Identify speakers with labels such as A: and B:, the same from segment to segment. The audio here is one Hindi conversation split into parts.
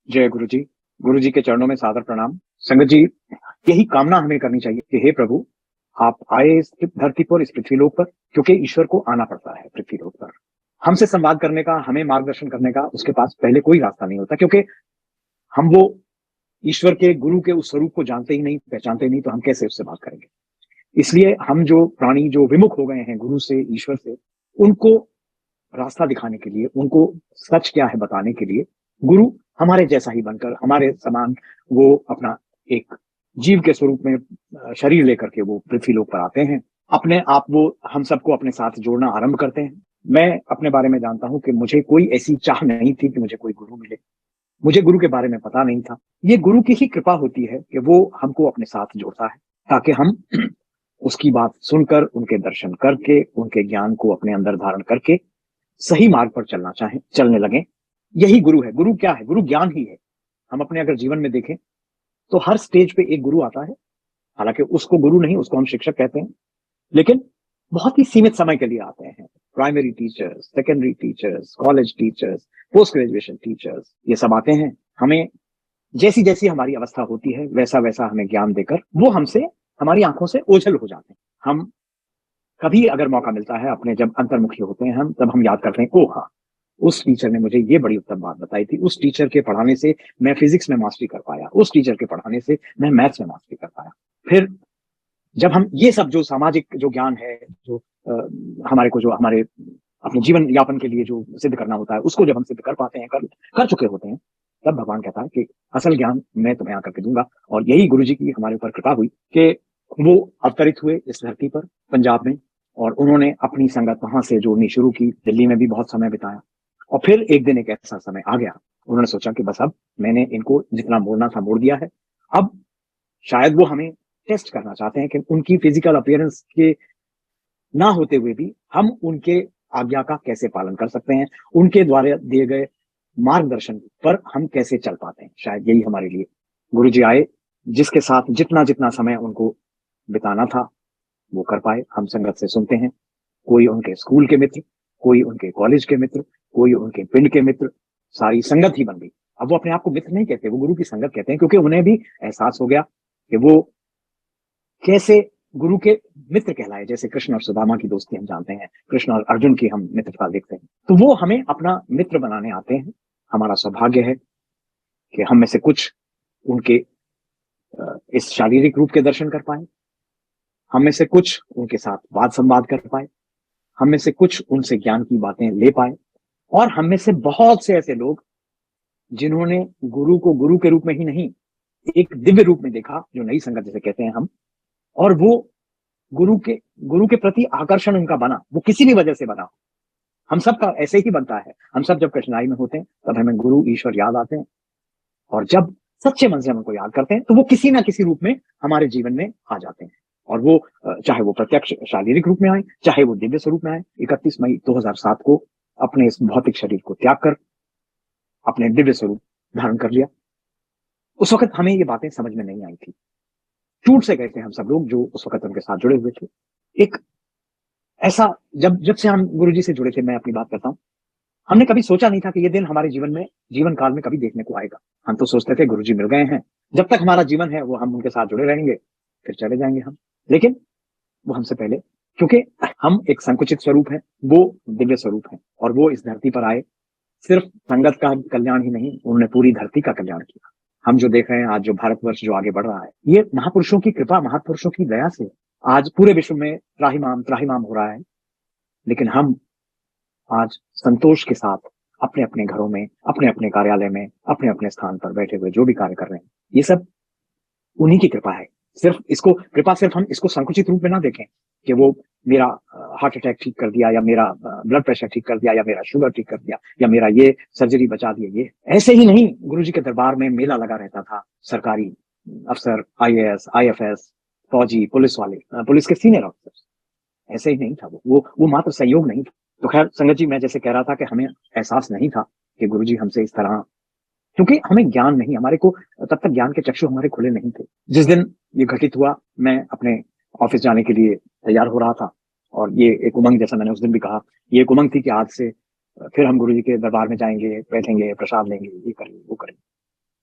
A: जय गुरु जी। गुरु जी के चरणों में सादर प्रणाम। संगत जी, यही कामना हमें करनी चाहिए कि हे प्रभु, आप आए इस धरती पर, इस पृथ्वी लोक पर, क्योंकि ईश्वर को आना पड़ता है पृथ्वी लोक पर। हमसे संवाद करने का, हमें मार्गदर्शन करने का उसके पास पहले कोई रास्ता नहीं होता, क्योंकि हम वो ईश्वर के, गुरु के उस स्वरूप को जानते ही नहीं, पहचानते ही नहीं, तो हम कैसे उससे बात करेंगे। इसलिए हम जो प्राणी जो विमुख हो गए हैं गुरु से, ईश्वर से, उनको रास्ता दिखाने के लिए, उनको सच क्या है बताने के लिए, गुरु हमारे जैसा ही बनकर, हमारे समान, वो अपना एक जीव के स्वरूप में शरीर लेकर के वो पृथ्वी लोक पर आते हैं। अपने आप वो हम सबको अपने साथ जोड़ना आरंभ करते हैं। मैं अपने बारे में जानता हूं कि मुझे कोई ऐसी चाह नहीं थी कि मुझे कोई गुरु मिले। मुझे गुरु के बारे में पता नहीं था। ये गुरु की ही कृपा होती है कि वो हमको अपने साथ जोड़ता है, ताकि हम उसकी बात सुनकर, उनके दर्शन करके, उनके ज्ञान को अपने अंदर धारण करके सही मार्ग पर चलने लगे। यही गुरु है। गुरु क्या है? गुरु ज्ञान ही है। हम अपने अगर जीवन में देखें तो हर स्टेज पे एक गुरु आता है। हालांकि उसको गुरु नहीं, उसको हम शिक्षक कहते हैं, लेकिन बहुत ही सीमित समय के लिए आते हैं। Primary teachers, secondary teachers, college teachers, post graduation teachers, ये सब आते हैं। हमें जैसी जैसी हमारी अवस्था होती है, वैसा वैसा हमें ज्ञान देकर वो हमसे, हमारी आंखों से ओझल हो जाते हैं। हम कभी अगर मौका मिलता है, अपने जब अंतर्मुखी होते हैं हम, तब हम याद करते हैं, ओ हाँ, उस टीचर ने मुझे ये बड़ी उत्तम बात बताई थी। उस टीचर के पढ़ाने से मैं फिजिक्स में मास्टरी कर पाया। उस टीचर के पढ़ाने से मैं मैथ्स में मास्टरी कर पाया। फिर जब हम ये सब जो सामाजिक जो ज्ञान है, जो हमारे को, जो हमारे अपने जीवन यापन के लिए जो सिद्ध करना होता है, उसको जब हम सिद्ध कर पाते हैं, कर चुके होते हैं, तब भगवान कहता है कि असल ज्ञान मैं तुम्हें आकर के दूंगा। और यही गुरु जी की हमारे ऊपर कृपा हुई कि वो अवतरित हुए इस धरती पर, पंजाब में, और उन्होंने अपनी संगत वहां से जोड़नी शुरू की। दिल्ली में भी बहुत समय बिताया, और फिर एक दिन एक ऐसा समय आ गया, उन्होंने सोचा कि बस अब मैंने इनको जितना मोड़ना था मोड़ दिया है। अब शायद वो हमें टेस्ट करना चाहते हैं कि उनकी फिजिकल अपीयरेंस के ना होते हुए भी हम उनके आज्ञा का कैसे पालन कर सकते हैं, उनके द्वारा दिए गए मार्गदर्शन पर हम कैसे चल पाते हैं। शायद यही हमारे लिए गुरु जी आए, जिसके साथ जितना जितना समय उनको बिताना था वो कर पाए। हम संगत से सुनते हैं, कोई उनके स्कूल के मित्र, कोई उनके कॉलेज के मित्र, कोई उनके पिंड के मित्र, सारी संगत ही बन गई। अब वो अपने आप को मित्र नहीं कहते, वो गुरु की संगत कहते हैं, क्योंकि उन्हें भी एहसास हो गया कि वो कैसे गुरु के मित्र कहलाए। जैसे कृष्ण और सुदामा की दोस्ती हम जानते हैं, कृष्ण और अर्जुन की हम मित्रता देखते हैं, तो वो हमें अपना मित्र बनाने आते हैं। हमारा सौभाग्य है कि हम में से कुछ उनके इस शारीरिक रूप के दर्शन कर पाए, हम में से कुछ उनके साथ वाद संवाद कर पाए, हम में से कुछ उनसे ज्ञान की बातें ले पाए, और हम में से बहुत से ऐसे लोग जिन्होंने गुरु को गुरु के रूप में ही नहीं, एक दिव्य रूप में देखा, जो नई संगत जिसे कहते हैं हम, और वो गुरु के गुरु के प्रति आकर्षण उनका बना, वो किसी भी वजह से बना। हम सब का ऐसे ही बनता है। हम सब जब कठिनाई में होते हैं, तब हमें गुरु ईश्वर याद आते हैं, और जब सच्चे मन से हम उनको याद करते हैं, तो वो किसी ना किसी रूप में हमारे जीवन में आ जाते हैं। और वो चाहे वो प्रत्यक्ष शारीरिक रूप में आए, चाहे वो दिव्य स्वरूप में आए। 31 मई 2007 को अपने इस भौतिक शरीर को त्याग कर अपने दिव्य स्वरूप धारण कर लिया। उस वक्त हमें ये बातें समझ में नहीं आई थी। टूट से गए थे हम सब लोग जो उस वक्त उनके साथ जुड़े हुए थे। एक ऐसा, जब जब से हम गुरु जी से जुड़े थे, मैं अपनी बात करता हूँ, हमने कभी सोचा नहीं था कि ये दिन हमारे जीवन काल में कभी देखने को आएगा। हम तो सोचते थे गुरु जी मिल गए हैं, जब तक हमारा जीवन है वो हम उनके साथ जुड़े रहेंगे, फिर चले जाएंगे हम। लेकिन वो हमसे पहले, क्योंकि हम एक संकुचित स्वरूप है, वो दिव्य स्वरूप है, और वो इस धरती पर आए, सिर्फ संगत का कल्याण ही नहीं, उन्होंने पूरी धरती का कल्याण किया। हम जो देख रहे हैं आज, जो भारतवर्ष जो आगे बढ़ रहा है, ये महापुरुषों की कृपा, महापुरुषों की दया से आज पूरे विश्व में त्राहिमाम त्राहिमाम हो रहा है। लेकिन हम आज संतोष के साथ अपने अपने घरों में, अपने अपने कार्यालय में, अपने अपने स्थान पर बैठे हुए जो भी कार्य कर रहे हैं, ये सब उन्हीं की कृपा है। सिर्फ इसको कृपा, सिर्फ हम इसको संकुचित रूप में ना देखें कि वो मेरा हार्ट अटैक ठीक कर दिया, या मेरा ब्लड प्रेशर ठीक कर दिया, या मेरा शुगर ठीक कर दिया, या मेरा ये सर्जरी बचा दिया। ये ऐसे ही नहीं। गुरु जी के दरबार में मेला लगा रहता था। सरकारी अफसर, आईएएस, आईएफएस, फौजी, पुलिस वाले, पुलिस के सीनियर ऑफिसर, ऐसे ही नहीं था। वो मात्र संयोग नहीं था। तो खैर संगत जी, मैं जैसे कह रहा था कि हमें एहसास नहीं था कि गुरु जी हमसे इस तरह, क्योंकि हमें ज्ञान नहीं, हमारे को तब तक ज्ञान के चक्षु हमारे खुले नहीं थे। जिस दिन ये घटित हुआ, मैं अपने ऑफिस जाने के लिए तैयार हो रहा था, और ये एक उमंग, जैसा मैंने उस दिन भी कहा, ये एक उमंग थी कि आज से फिर हम गुरु जी के दरबार में जाएंगे, बैठेंगे, प्रसाद लेंगे, ये करेंगे, वो करेंगे।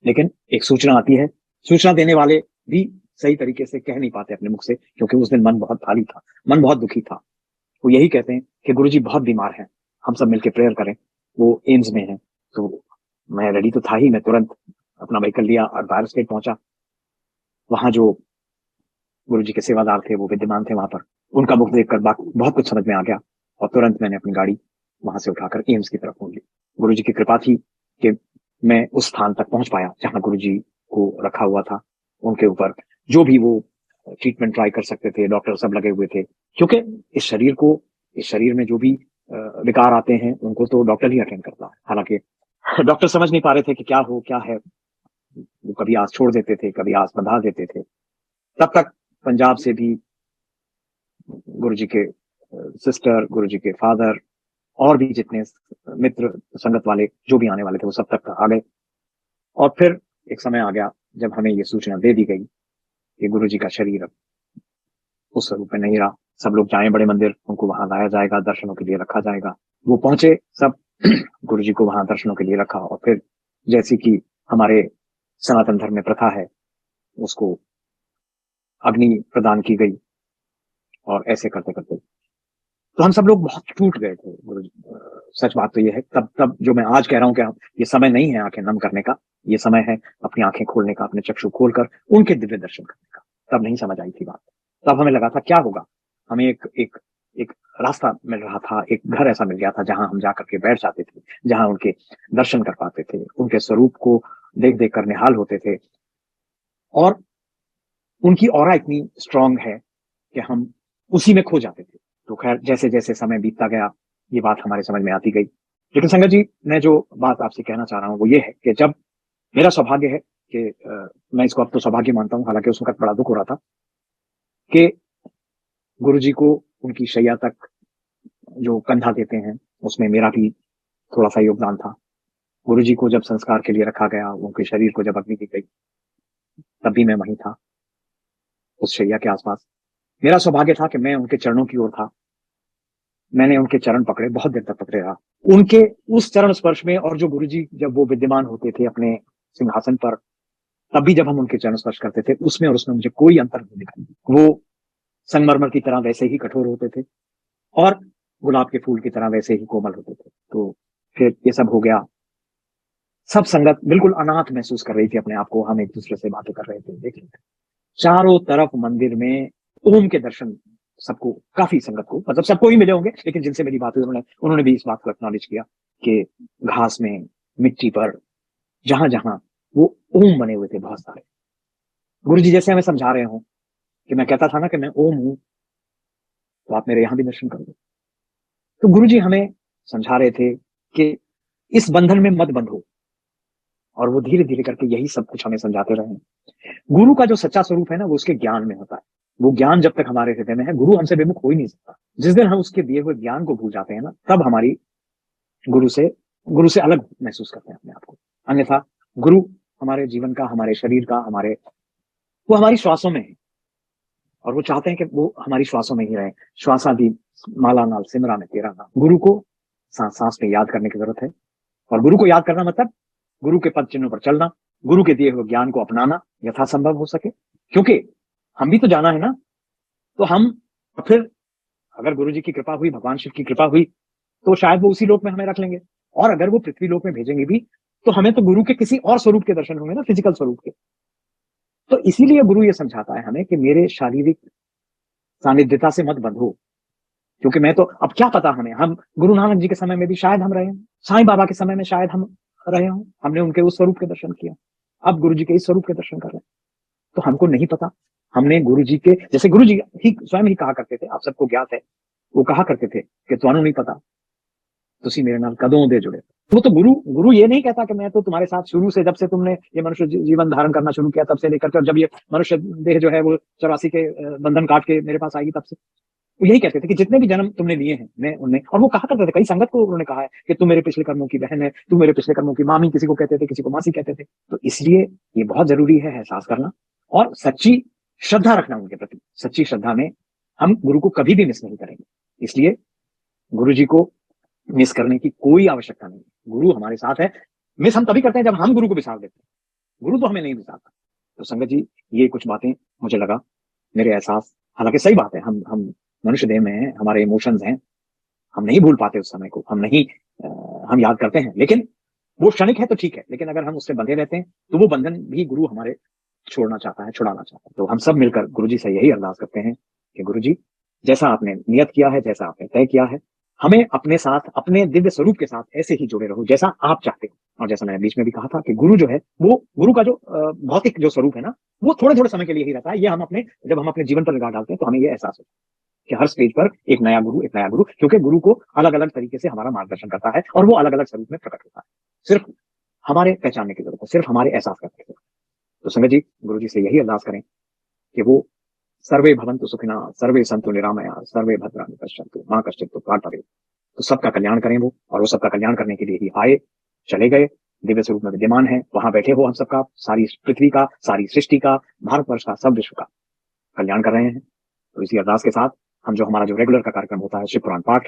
A: लेकिन एक सूचना आती है, सूचना देने वाले भी सही तरीके से कह नहीं पाते अपने मुख से, क्योंकि उस दिन मन बहुत भारी था, मन बहुत दुखी था। वो यही कहते हैं कि गुरुजी बहुत बीमार हैं, हम सब मिलके प्रेयर करें, वो एम्स में हैं। तो मैं रेडी तो था ही, मैं तुरंत अपना व्हीकल लिया और फायर स्टेट पहुंचा। वहां जो गुरुजी के सेवादार थे वो विद्यमान थे वहां पर, उनका मुख देखकर बहुत कुछ समझ में आ गया और तुरंत मैंने अपनी गाड़ी वहां से उठाकर एम्स की तरफ मोड़ ली। गुरुजी की कृपा थी कि मैं उस स्थान तक पहुंच पाया जहां गुरुजी को रखा हुआ था। उनके ऊपर जो भी वो ट्रीटमेंट ट्राई कर सकते थे, डॉक्टर सब लगे हुए थे, क्योंकि इस शरीर में जो भी विकार आते हैं उनको तो डॉक्टर ही अटेंड करता है। हालांकि डॉक्टर समझ नहीं पा रहे थे कि क्या है। वो कभी आस छोड़ देते थे, कभी आस बंधा देते थे। तब तक पंजाब से भी गुरुजी के सिस्टर, गुरुजी के फादर और भी जितने मित्र संगत वाले जो भी आने वाले थे वो सब तक आ गए। और फिर एक समय आ गया जब हमें ये सूचना दे दी गई कि गुरुजी का शरीर अब उस स्वरूप में नहीं रहा। सब लोग जाएं बड़े मंदिर, उनको वहां लाया जाएगा, दर्शनों के लिए रखा जाएगा। वो पहुंचे सब, गुरुजी को वहां दर्शनों के लिए रखा और फिर जैसी कि हमारे सनातन धर्म में प्रथा है, उसको अग्नि प्रदान की गई। और ऐसे करते करते तो हम सब लोग बहुत टूट गए थे गुरुजी। सच बात तो ये है, तब जो मैं आज कह रहा हूँ कि ये समय नहीं है आंखें नम करने का, ये समय है अपनी आंखें खोलने का, अपने चक्षु खोलकर उनके दिव्य दर्शन करने का। तब नहीं समझ आई थी बात। तब हमें लगा था क्या होगा, हमें एक रास्ता मिल रहा था, एक घर ऐसा मिल गया था जहां हम जाकर के बैठ जाते थे, जहां उनके दर्शन कर पाते थे, उनके स्वरूप को देख देख कर निहाल होते थे। और उनकी ऑरा इतनी स्ट्रांग है कि हम उसी में खो जाते थे। तो खैर जैसे जैसे समय बीतता गया ये बात हमारे समझ में आती गई। लेकिन संगत जी, मैं जो बात आपसे कहना चाह रहा हूँ वो ये है कि जब मेरा सौभाग्य है कि मैं इसको अब तो सौभाग्य मानता हूँ, हालांकि उस वक्त बड़ा दुख हो रहा था कि गुरुजी को उनकी शैया तक जो कंधा देते हैं उसमें मेरा भी थोड़ा सा योगदान था। गुरुजी को जब संस्कार के लिए रखा गया, उनके शरीर को जब अग्नि दी गई, तब भी मैं वहीं था उस शैया के आसपास। मेरा सौभाग्य था कि मैं उनके चरणों की ओर था। मैंने उनके चरण पकड़े, बहुत देर तक पकड़े रहा उनके उस चरण स्पर्श में। और जो गुरुजी जब वो विद्यमान होते थे अपने सिंहासन पर, तब भी जब हम उनके चरण स्पर्श करते थे उसमें और उसमें मुझे कोई अंतर नहीं दिखाई। वो संगमरमर की तरह वैसे ही कठोर होते थे और गुलाब के फूल की तरह वैसे ही कोमल होते थे। तो फिर ये सब हो गया। सब संगत बिल्कुल अनाथ महसूस कर रही थी अपने आप को। हम एक दूसरे से बातें कर रहे थे, देख रहे थे चारों तरफ मंदिर में ओम के दर्शन। सबको, काफी संगत को, मतलब सबको ही मिले होंगे, लेकिन जिनसे मेरी बात हुई उन्होंने भी इस बात को एक्नॉलेज किया कि घास में, मिट्टी पर, जहां जहां वो ओम बने हुए थे बहुत सारे। गुरुजी जैसे हमें समझा रहे हो कि मैं कहता था ना कि मैं ओम हूं, तो आप मेरे यहां भी दर्शन करोगे। तो गुरुजी हमें समझा रहे थे कि इस बंधन में मत बंधो। और वो धीरे धीरे करके यही सब कुछ हमें समझाते रहे। गुरु का जो सच्चा स्वरूप है ना, वो उसके ज्ञान में होता है। वो ज्ञान जब तक हमारे हृदय में है, गुरु हमसे विमुख हो ही नहीं सकता। जिस दिन हम उसके दिए हुए ज्ञान को भूल जाते हैं ना, तब हमारी गुरु से अलग महसूस करते हैं अपने आप को। अन्यथा गुरु हमारे जीवन का, हमारे शरीर का, वो हमारी श्वासों में है और वो चाहते हैं कि वो हमारी श्वासों में ही रहे। श्वासादि माला नाल सिमरा में तेरा नाम। गुरु को सांस सांस में याद करने की जरूरत है। और गुरु को याद करना मतलब गुरु के पद चिन्हों पर चलना, गुरु के दिए हुए ज्ञान को अपनाना यथासंभव हो सके। क्योंकि हम भी तो जाना है ना। तो हम फिर, अगर गुरु जी की कृपा हुई, भगवान शिव की कृपा हुई, तो शायद वो उसी लोक में हमें रख लेंगे। और अगर वो पृथ्वी लोक में भेजेंगे भी, तो हमें तो गुरु के किसी और स्वरूप के दर्शन होंगे ना, फिजिकल स्वरूप के। तो इसीलिए गुरु ये समझाता है हमें कि मेरे शारीरिक सानिध्यता से मत बंधो। क्योंकि मैं तो, अब क्या पता हमें, हम गुरु नानक जी के समय में भी शायद हम रहे हों, साईं बाबा के समय में शायद हम रहे हों, हमने उनके उस स्वरूप के दर्शन किया, अब गुरु जी के इस स्वरूप के दर्शन कर रहे हैं। तो हमको नहीं पता। हमने गुरु जी के, जैसे गुरु जी ही स्वयं ही कहा करते थे, आप सबको ज्ञात है, वो कहा करते थे कि तुहानू नहीं पता, तुसी मेरे नाल कदों दे जुड़े। वो तो गुरु ये नहीं कहता कि मैं तो तुम्हारे साथ शुरू से, जब से तुमने ये मनुष्य जीवन धारण करना शुरू किया तब से लेकर के, जब ये मनुष्य देह जो है वो 84 के बंधन काट के मेरे पास आएगी तब से। वो यही कहते थे कि जितने भी जन्म तुमने लिए हैं मैं उनमें। और वो कहा करते थे, कई संगत को उन्होंने कहा है कि तू मेरे पिछले कर्मों की बहन है, तू मेरे पिछले कर्मों की मामी, किसी को कहते थे, किसी को मासी कहते थे। तो इसलिए ये बहुत जरूरी है एहसास करना और सच्ची श्रद्धा रखना उनके प्रति। सच्ची श्रद्धा में हम गुरु को कभी भी मिस नहीं करेंगे। इसलिए गुरु जी को मिस करने की कोई आवश्यकता नहीं है। गुरु हमारे साथ है। मिस हम तभी करते हैं जब हम गुरु को बिसार देते हैं। गुरु तो हमें नहीं बिसाता। तो संगत जी, ये कुछ बातें मुझे लगा, मेरे एहसास, हालांकि सही बात है, हम मनुष्य देह में हैं, हमारे इमोशंस हैं, हम नहीं भूल पाते उस समय को, हम नहीं हम याद करते हैं, लेकिन वो क्षणिक है तो ठीक है, लेकिन अगर हम उससे बंधे रहते हैं तो वो बंधन भी गुरु हमारे छोड़ना चाहता है, छुड़ाना चाहता है। तो हम सब मिलकर गुरु जी से यही अरदास करते हैं कि गुरु जी, जैसा आपने नियत किया है, जैसा आपने तय किया है, हमें अपने साथ, अपने दिव्य स्वरूप के साथ ऐसे ही जुड़े रहो जैसा आप चाहते हो। और जैसा मैंने बीच में भी कहा था कि गुरु जो है, वो गुरु का जो भौतिक जो स्वरूप है ना, वो थोड़े थोड़े समय के लिए ही रहता है। ये हम अपने, जब हम अपने जीवन पर निगाह डालते हैं तो हमें ये एहसास होता है कि हर स्टेज पर एक नया गुरु, एक नया गुरु, क्योंकि गुरु को अलग अलग तरीके से हमारा मार्गदर्शन करता है और वो अलग अलग स्वरूप में प्रकट होता है। सिर्फ हमारे पहचानने की जरूरत है, सिर्फ हमारे एहसास करने की जरूरत है। तो संगत जी, गुरु जी से यही अरदास करें कि वो सर्वे भवन्तु सुखिनः, सर्वे सन्तु निरामया, सर्वे भद्राणि पश्यन्तु मां कश्चित् दुःखात् भवेत्। तो सबका कल्याण करें वो, और वो सबका कल्याण करने के लिए ही आए, चले गए, दिव्य स्वरूप में विद्यमान है, वहां बैठे हो हम सबका, सारी पृथ्वी का, सारी सृष्टि का, भारतवर्ष का, सब विश्व का कल्याण कर रहे हैं। तो इसी अरदास के साथ हम जो हमारा जो रेगुलर का कार्यक्रम होता है शिव पुराण पाठ,